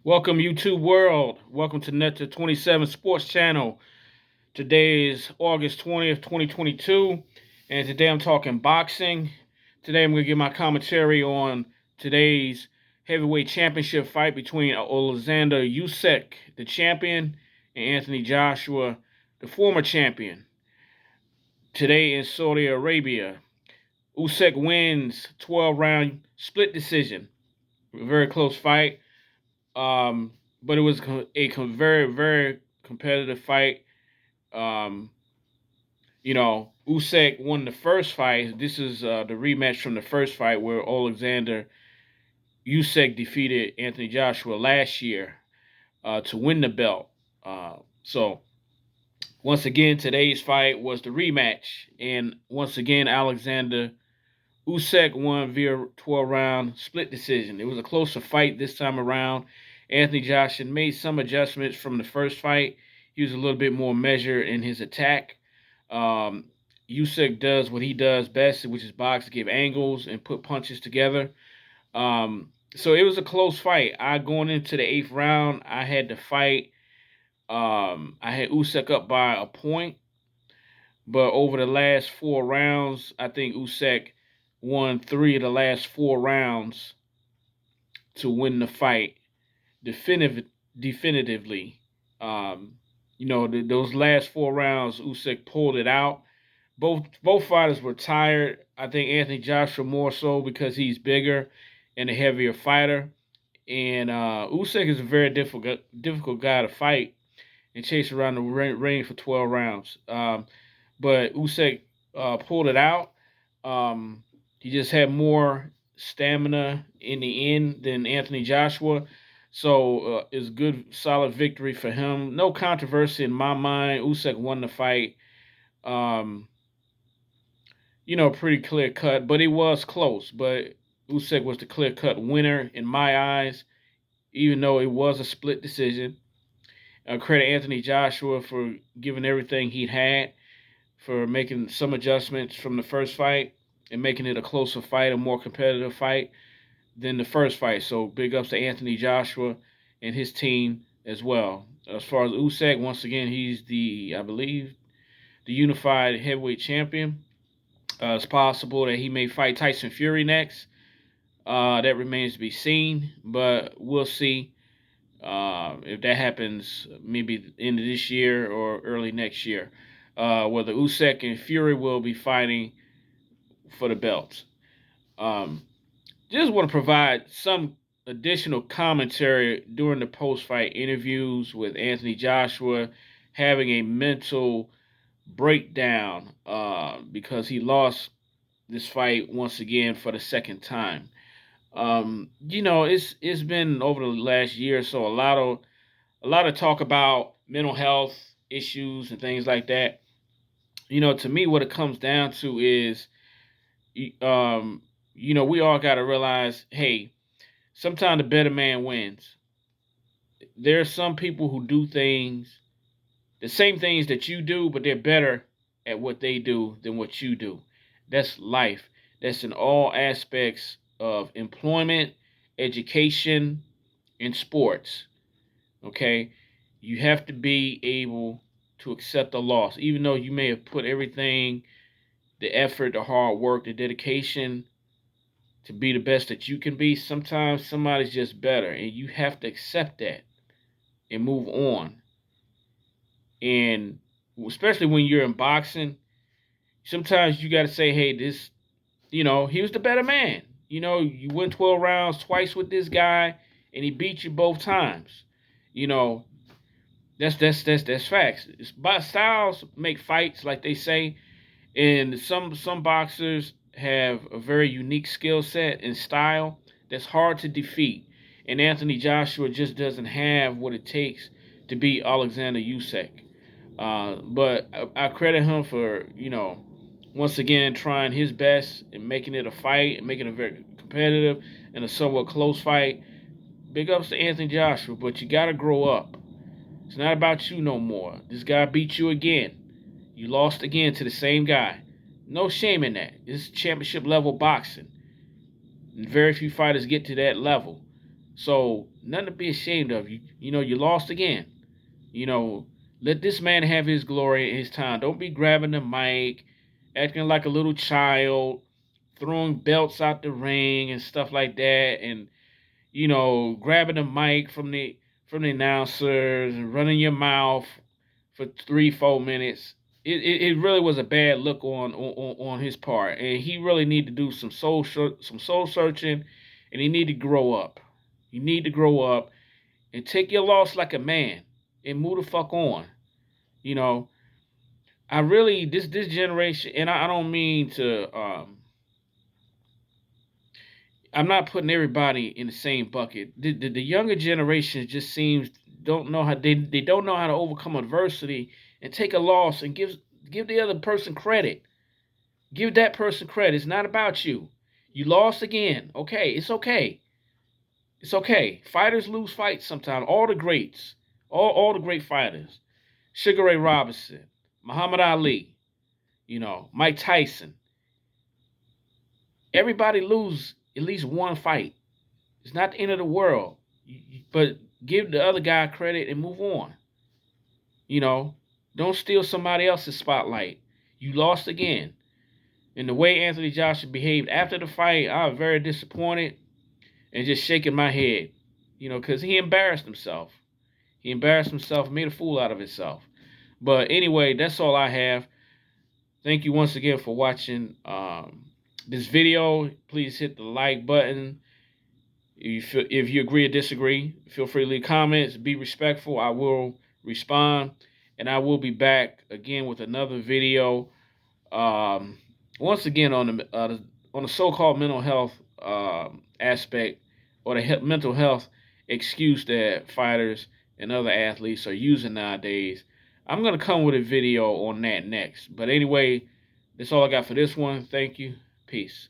Welcome, YouTube world. Welcome to Net 27 Sports Channel. Today is August 20th, 2022, and today I'm talking boxing. Today I'm going to give my commentary on today's heavyweight championship fight between Olexander Usyk, the champion, and Anthony Joshua, the former champion. Today in Saudi Arabia, Usyk wins 12-round split decision. A very close fight. But it was a very, very competitive fight. Um, Usyk won the first fight. This is the rematch from the first fight where Alexander Usyk defeated Anthony Joshua last year to win the belt. So once again, today's fight was the rematch, and once again, Alexander Usyk won via 12-round split decision. It was a closer fight this time around. Anthony Joshua made some adjustments from the first fight. He was a little bit more measured in his attack. Usyk does what he does best, which is box, give angles, and put punches together. So it was a close fight. Going into the 8th round, I had the fight. I had Usyk up by a point, but over the last 4 rounds, I think Usyk won 3 of the last 4 rounds to win the fight definitively. Those last 4 rounds, Usyk pulled it out. Both fighters were tired. I think Anthony Joshua more so because he's bigger and a heavier fighter. And Usyk is a very difficult guy to fight and chase around the ring for 12 rounds. But Usyk pulled it out. He just had more stamina in the end than Anthony Joshua. So it's good, solid victory for him. No controversy in my mind. Usyk won the fight. Pretty clear cut, but it was close. But Usyk was the clear cut winner in my eyes, even though it was a split decision. Credit Anthony Joshua for giving everything he had, for making some adjustments from the first fight and making it a closer fight, a more competitive fight than the first fight. So big ups to Anthony Joshua and his team as well. As far as Usyk, once again, he's I believe, the unified heavyweight champion. It's possible that he may fight Tyson Fury next. That remains to be seen, but we'll see if that happens maybe the end of this year or early next year. Whether Usyk and Fury will be fighting for the belts. Just want to provide some additional commentary during the post-fight interviews with Anthony Joshua having a mental breakdown because he lost this fight once again for the second time. It's been over the last year or so a lot of talk about mental health issues and things like that. To me, what it comes down to is, we all got to realize, hey, sometimes the better man wins. There are some people who do things, the same things that you do, but they're better at what they do than what you do. That's life. That's in all aspects of employment, education, and sports. Okay? You have to be able to accept a loss, even though you may have put everything, the effort, the hard work, the dedication to be the best that you can be. Sometimes somebody's just better, and you have to accept that and move on. And especially when you're in boxing, sometimes you got to say, hey, he was the better man. You went 12 rounds twice with this guy, and he beat you both times. That's facts. Styles make fights, like they say, and some boxers have a very unique skill set and style that's hard to defeat. And Anthony Joshua just doesn't have what it takes to beat Alexander Usyk. But I credit him for, once again, trying his best and making it a fight and making it very competitive and a somewhat close fight. Big ups to Anthony Joshua, but you got to grow up. It's not about you no more. This guy beat you again. You lost again to the same guy. No shame in that. This is championship level boxing. And very few fighters get to that level. So nothing to be ashamed of. You lost again. You know, let this man have his glory and his time. Don't be grabbing the mic, acting like a little child, throwing belts out the ring and stuff like that, and grabbing the mic from the announcers and running your mouth for 3-4 minutes. It really was a bad look on his part, and he really need to do some soul searching, and he need to grow up. You need to grow up and take your loss like a man and move the fuck on. You know, I really this generation, and I don't mean to. I'm not putting everybody in the same bucket. The younger generation just seems don't know how they don't know how to overcome adversity and take a loss and give the other person credit. Give that person credit. It's not about you. You lost again. Okay, it's okay. It's okay. Fighters lose fights sometimes. All the greats, all the great fighters. Sugar Ray Robinson, Muhammad Ali, Mike Tyson. Everybody lose at least one fight. It's not the end of the world. But give the other guy credit and move on. You know, don't steal somebody else's spotlight. You lost again. And the way Anthony Joshua behaved after the fight, I was very disappointed and just shaking my head. Because he embarrassed himself. He embarrassed himself, made a fool out of himself. But anyway, that's all I have. Thank you once again for watching this video. Please hit the like button. If you agree or disagree, feel free to leave comments. Be respectful. I will respond. And I will be back again with another video. Once again on the so-called mental health aspect, or the mental health excuse that fighters and other athletes are using nowadays. I'm going to come with a video on that next. But anyway, that's all I got for this one. Thank you. Peace.